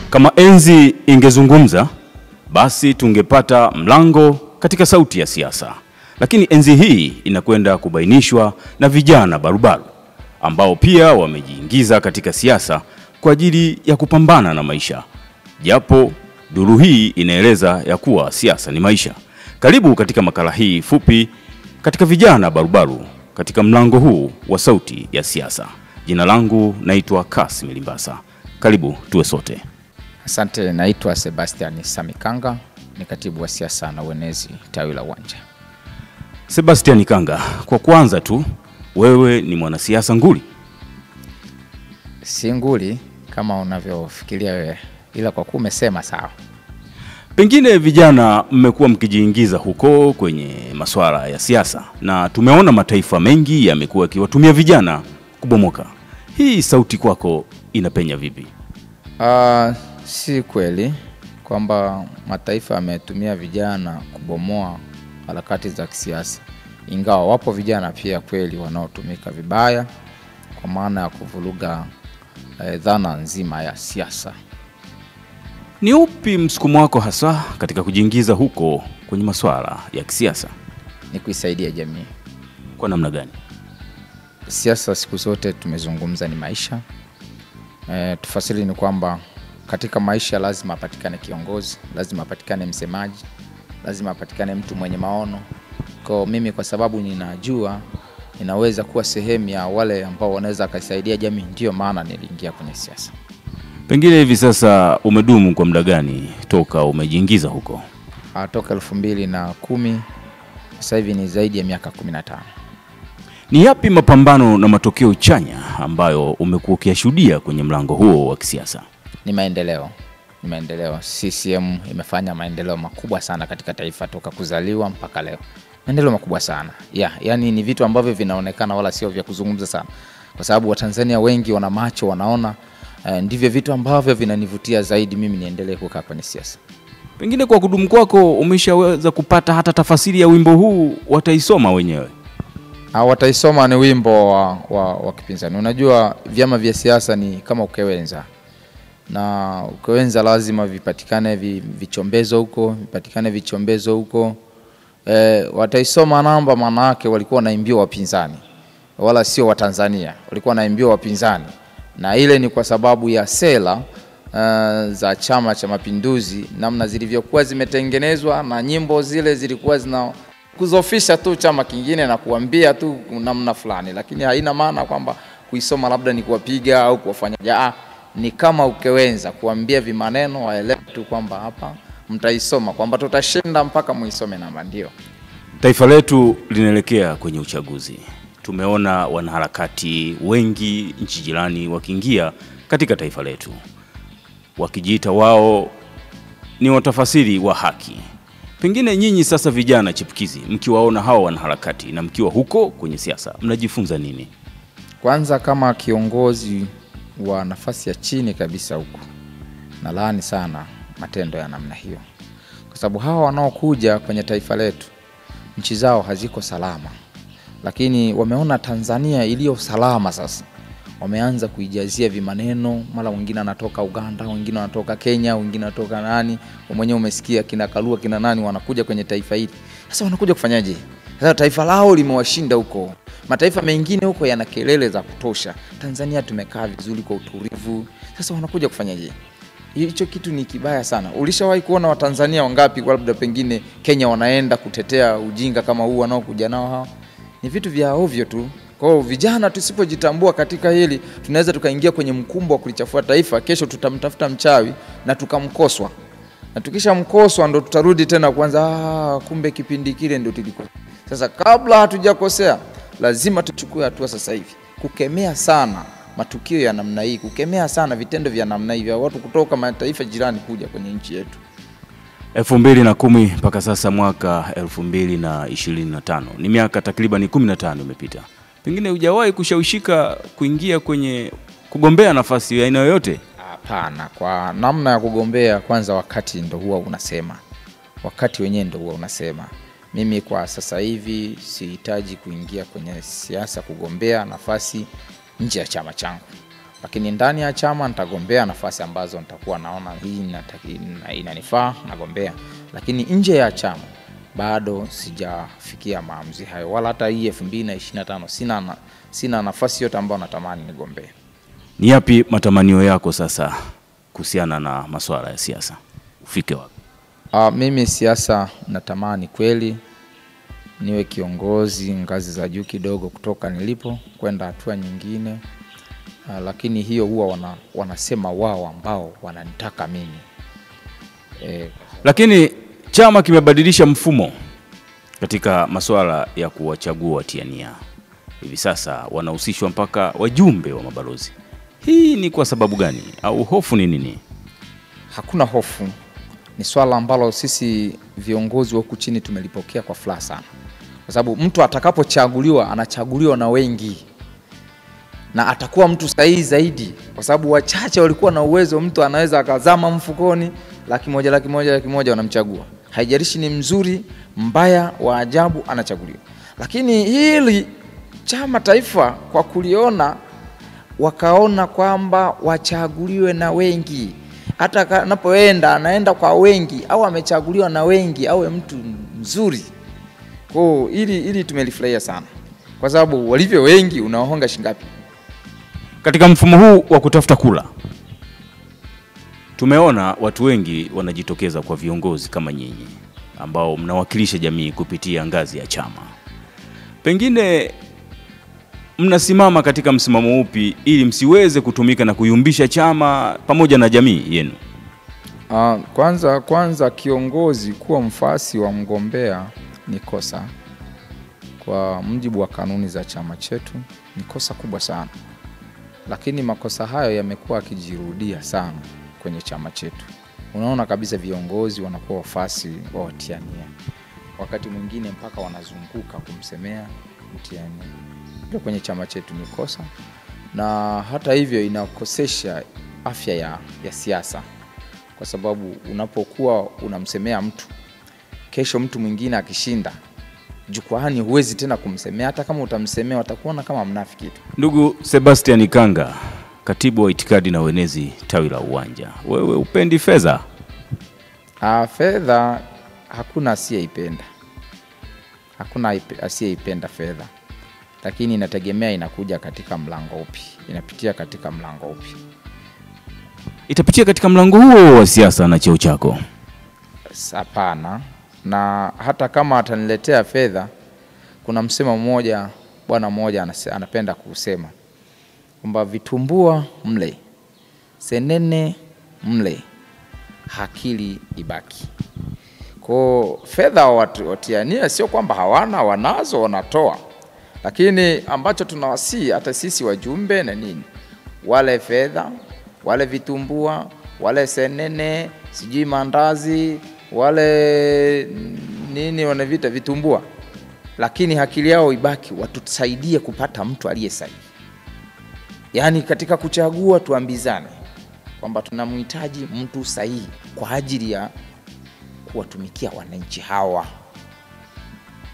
Kama enzi ingezungumza, basi tungepata mlango katika sauti ya siasa. Lakini enzi hii inakwenda kubainishwa na vijana barubaru ambao pia wamejiingiza katika siasa kwa ajili ya kupambana na maisha. Japo duru hii inaeleza ya kuwa siasa ni maisha. Karibu katika makala hii fupi katika vijana barubaru katika mlango huu wa sauti ya siasa. Jina langu naitwa Kasim Limbasa. Karibu tuwe sote. Asante, naitwa Sebastian Samikanga, ni katibu wa siasa na uenezi tawi la Uwanja. Sebastian Kanga, kwa kwanza tu, wewe ni mwanasiasa nguli? Si nguli kama unavyofikiria wewe, ila kwa kuwa umesema sawa. Pengine vijana mmekuwa mkijiingiza huko kwenye masuala ya siasa na tumeona mataifa mengi yamekuwa yakiwatumia vijana kubomoka. Hii sauti kwako inapenya vipi? Si kweli kwamba mataifa yametumia vijana kubomoa harakati za kisiasa. Ingawa wapo vijana pia kweli wanaotumika vibaya kwa maana ya kuvuruga dhana nzima ya siasa. Ni upi msukumo wako hasa katika kujiingiza huko kwenye masuala ya kisiasa? Ni kuisaidia jamii. Kwa namna gani? Siasa siku zote tumezungumza ni maisha. Tufasiri ni kwamba katika maisha lazima apatikane kiongozi, lazima apatikane msemaji, lazima apatikane mtu mwenye maono. Kwa mimi kwa sababu ninajua ninaweza kuwa sehemu ya wale ambao wanaweza kusaidia jamii, ndio maana niliingia kwenye siasa. Pengine hivi sasa umedumu kwa muda gani toka umejiingiza huko? Toka 2010, sasa hivi ni zaidi ya miaka 15. Ni yapi mapambano na matokeo chanya ambayo umekuwa ukiyashuhudia kwenye mlango huo wa kisiasa? Ni maendeleo. CCM imefanya maendeleo makubwa sana katika taifa toka kuzaliwa mpaka leo. Maendeleo makubwa sana. Yani ni vitu ambavyo vinaonekana wala sio vya kuzungumza sana. Kwa sababu Watanzania wengi wana macho, wanaona, ndivyo vitu ambavyo vinanivutia zaidi mimi niendelee kukaa kwenye siasa. Pengine kwa kudumu kwako umeshaweza kupata hata tafasiri ya wimbo huu, wataisoma wenyewe? Wataisoma ni wimbo wa kipinzani. Unajua vyama vya siasa ni kama ukewenza. Na ukewenza lazima vipatikane vichombezo huko. Wataisoma namba, maana yake walikuwa wanaimbiwa wapinzani. Wala sio Watanzania, walikuwa wanaimbiwa wapinzani. Na ile ni kwa sababu ya sera za Chama cha Mapinduzi, namna zilivyokuwa zimetengenezwa, na nyimbo zile zilikuwa zina kuzofisha tu chama kingine na kuambia tu namna fulani, lakini haina maana kwamba kuisoma labda ni kuwapiga au kuwafanya. Ni kama ukewenza, kuambia vimaneno waelewe tu kwamba hapa mtaisoma, kwamba tutashinda mpaka muisome namba. Ndio taifa letu linaelekea kwenye uchaguzi. Tumeona wanaharakati wengi nchi jirani wakiingia katika taifa letu, wakijiita wao ni watafasiri wa haki. Pengine nyinyi sasa vijana chipukizi, mkiwaona hao wanaharakati na mkiwa huko kwenye siasa, mnajifunza nini? Kwanza, kama kiongozi wa nafasi ya chini kabisa huko, na laani sana matendo ya namna hiyo. Kwa sababu hawa wanaokuja kwenye taifa letu, nchi zao haziko salama. Lakini wameona Tanzania iliyo salama sasa. Wameanza kuijazia vimaneno, mara wengine anatoka Uganda, wengine wanatoka Kenya, wengine wanatoka nani. Mwenyewe umesikia kina Kalua kina nani wanakuja kwenye taifa hili. Sasa wanakuja kufanyaje? Sasa taifa lao limewashinda huko. Mataifa mengine huko yana kelele za kutosha. Tanzania tumekaa vizuri kwa utulivu. Sasa wanakuja kufanyaje? Hicho kitu ni kibaya sana. Ulishawahi kuona Watanzania wangapi labda pengine Kenya wanaenda kutetea ujinga kama huu wanaokuja nao hao? Ni vitu vya ovyo tu. Kwa hiyo vijana tusipojitambua katika hili, tunaweza tukaingia kwenye mkumbo wa kulichafua taifa. Kesho tutamtafuta mchawi na tukamkoswa. Na tukisha mkoswa ndo tutarudi tena kwanza, kumbe kipindi kile ndo tulikuwa. Sasa kabla hatujakosea, lazima tuchukue hatua sasa hivi kukemea sana matukio ya namna hii, kukemea sana vitendo vya namna hii vya watu kutoka mataifa jirani kuja kwenye nchi yetu. 2010 mpaka sasa mwaka 2025. Ni miaka takriban 15 imepita. Pengine hujawahi kushawishika kuingia kwenye kugombea nafasi ya aina yoyote? Hapana, kwa namna ya kugombea kwanza wakati ndo huwa unasema. Wakati wenyewe ndo huwa unasema. Mimi kwa sasa hivi sihitaji kuingia kwenye siasa kugombea nafasi nje ya chama changu. lakini ndani ya chama nitagombea nafasi ambazo nitakuwa naona hii inanifaa, nagombea. Lakini nje ya chama bado sijafikia maamuzi hayo, wala hata hii 2025 sina nafasi yote ambayo natamani nigombee. Ni yapi matamanio yako sasa kuhusiana na masuala ya siasa? Ufike wapi? Mimi siasa natamani kweli niwe kiongozi ngazi za juu kidogo kutoka nilipo kwenda hatua nyingine. Lakini hiyo huwa wanasema wao ambao wananitaka mimi. Lakini chama kimebadilisha mfumo katika masuala ya kuwachagua watiania. Hivi sasa wanahusishwa mpaka wajumbe wa mabalozi. Hii ni kwa sababu gani, au hofu ni nini? Hakuna hofu. Ni swala ambalo sisi viongozi wa huku chini tumelipokea kwa furaha sana. Kwa sababu mtu atakapochaguliwa anachaguliwa na wengi. Na atakuwa mtu sahihi zaidi, kwa sababu wachache walikuwa na uwezo, mtu anaweza akazama mfukoni laki moja wanamchagua. Haijalishi ni mzuri, mbaya, wa ajabu, anachaguliwa. Lakini hili chama taifa kwa kuliona wakaona kwamba wachaguliwe na wengi. Hata anapoenda anaenda kwa wengi, au amechaguliwa na wengi, awe mtu mzuri. Kwa ili tumelifurahia sana. Kwa sababu walivyo wengi unaohonga shingapi? Katika mfumo huu wa kutafuta kula, tumeona watu wengi wanajitokeza kwa viongozi kama nyinyi ambao mnawakilisha jamii kupitia ngazi ya chama. Pengine mnasimama katika msimamo upi ili msiweze kutumika na kuyumbisha chama pamoja na jamii yenu? Kwanza kiongozi kuwa mfasi wa mgombea ni kosa. Kwa mujibu wa kanuni za chama chetu ni kosa kubwa sana. Lakini makosa hayo yamekuwa yakijirudia sana kwenye chama chetu. Unaona kabisa viongozi wanakuwa wafasi wa watiania. Wakati mwingine mpaka wanazunguka kumsemea mtiania. Ndio kwenye chama chetu ni kosa. Na hata hivyo inakosesha afya ya siasa. Kwa sababu unapokuwa unamsemea mtu, kesho mtu mwingine akishinda, jukwaani huwezi tena kumsemea. Hata kama utamsemea watakuona kama mnafiki tu. Ndugu Sebastian Kanga, katibu wa itikadi na uenezi tawi la Uwanja, wewe upendi fedha? Fedha hakuna asiyeipenda. Hakuna asiyeipenda fedha. Lakini inategemea inakuja katika mlango upi, inapitia katika mlango upi. Itapitia katika mlango huo wa siasa na cheo chako? Hapana. Na hata kama ataniletea fedha, kuna msemo mmoja bwana mmoja anapenda kusema kwamba vitumbua mle, senene mle, akili ibaki. Kwa fedha watiania sio kwamba hawana, wanazo, wanatoa. Lakini ambacho tunawasi hata sisi wajumbe na nini, wale fedha, wale vitumbua, wale senene, sijui mandazi, wale nini wanavita vitumbua, lakini akili yao ibaki, watusaidie kupata mtu aliye sahihi. Yaani katika kuchagua tuambizane kwamba tunamhitaji mtu sahihi kwa ajili ya kuwatumikia wananchi hawa.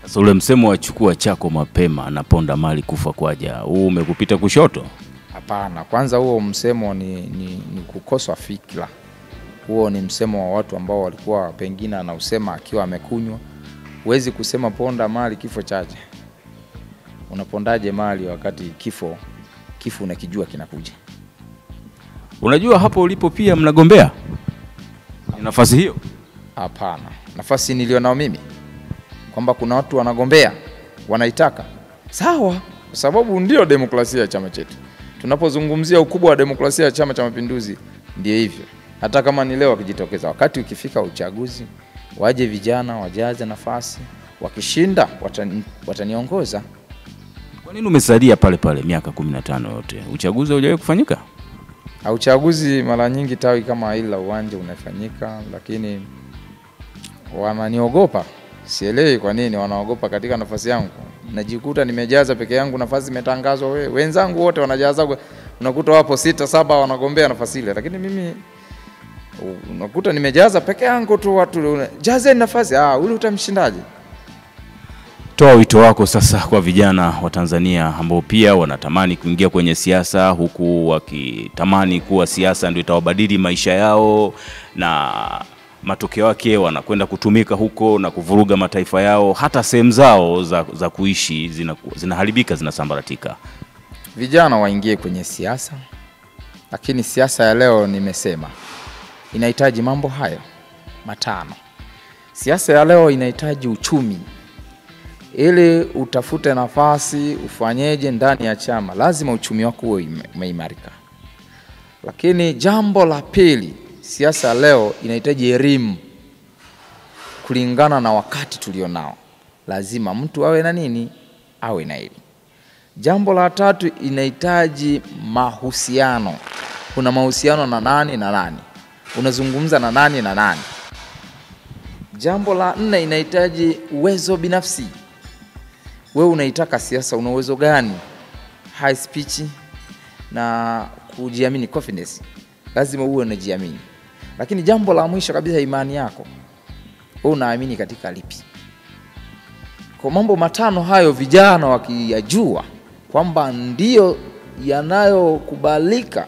Sasa ule msemo wa chukua chako mapema na ponda mali kufa kwaja, huu umekupita kushoto? Hapana, kwanza huo msemo ni kukosa fikra. Huo ni msemo wa watu ambao walikuwa pengine anausema akiwa amekunywa. Huwezi kusema ponda mali kifo chaje. Unapondaje mali wakati kifo unakijua kinakuja? Unajua hapo ulipo pia mnagombea nafasi hiyo? Hapana. Nafasi nilionao mimi kwamba kuna watu wanagombea, wanaitaka. Sawa, kwa sababu ndio demokrasia ya chama chetu. Tunapozungumzia ukubwa wa demokrasia ya Chama cha Mapinduzi ndio hivyo. Hata kama ni leo wakijitokeza, wakati ukifika uchaguzi, waje vijana wajaze nafasi, wakishinda wataniongoza. Kwa nini umesalia pale pale miaka 15 yote? Uchaguzi haujawahi kufanyika? Uchaguzi mara nyingi tawi kama hili la Uwanja unafanyika, lakini wananiogopa. Sielewi kwa nini wanaogopa katika nafasi yangu. Najikuta nimejaza peke yangu nafasi imetangazwa, wenzangu wote wanajaza, unakuta wapo 6 7 wanagombea nafasi ile, lakini mimi unakuta nimejaza peke yangu tu. Watu jaze nafasi, ule utamshindaje? Toa wito wako sasa kwa vijana wa Tanzania ambao pia wanatamani kuingia kwenye siasa, huku wakitamani kuwa siasa ndio itawabadili maisha yao, na matokeo yake wanakwenda kutumika huko na kuvuruga mataifa yao, hata sehemu zao za kuishi zinaharibika, zinasambaratika. Vijana waingie kwenye siasa, lakini siasa ya leo nimesema inahitaji mambo hayo matano. Siasa ya leo inahitaji uchumi. Ili utafute nafasi ufanyeje ndani ya chama, lazima uchumi wako uwe umeimarika. Lakini jambo la pili, siasa leo inahitaji elimu kulingana na wakati tulionao. Lazima mtu awe na nini? Awe na elimu. Jambo la tatu, inahitaji mahusiano. Una mahusiano na nani na nani? Unazungumza na nani na nani? Jambo la nne, inahitaji uwezo binafsi. Wewe unaitaka siasa, una uwezo gani? High speech na kujiamini, confidence. Lazima uwe unajiamini. Lakini jambo la mwisho kabisa, imani yako. Wewe unaamini katika lipi? Kwa mambo matano hayo vijana wakiyajua kwamba ndio yanayokubalika,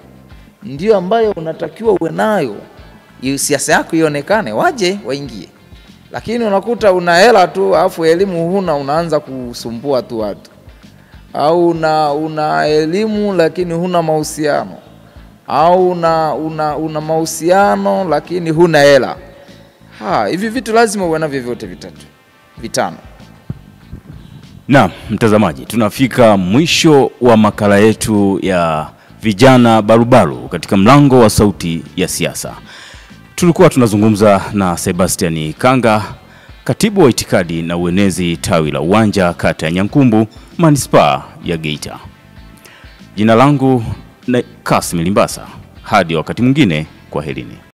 ndio ambayo unatakiwa uwe nayo, siasa yako ionekane, waje waingie. Lakini unakuta una hela tu afu elimu huna, unaanza kusumbua tu watu. Au una elimu lakini huna mahusiano. Au una mahusiano lakini huna hela. Hivi vitu lazima uwe navyo vyote vitano. Na mtazamaji, tunafika mwisho wa makala yetu ya vijana barubaru katika mlango wa sauti ya siasa. Tulikuwa tunazungumza na Sebastian Kanga, katibu wa itikadi na uenezi tawi la Uwanja, kata ya Nyankumbu, manispaa ya Geita. Jina langu ni Kassim Limbasa. Hadi wakati mwingine, kwaherini.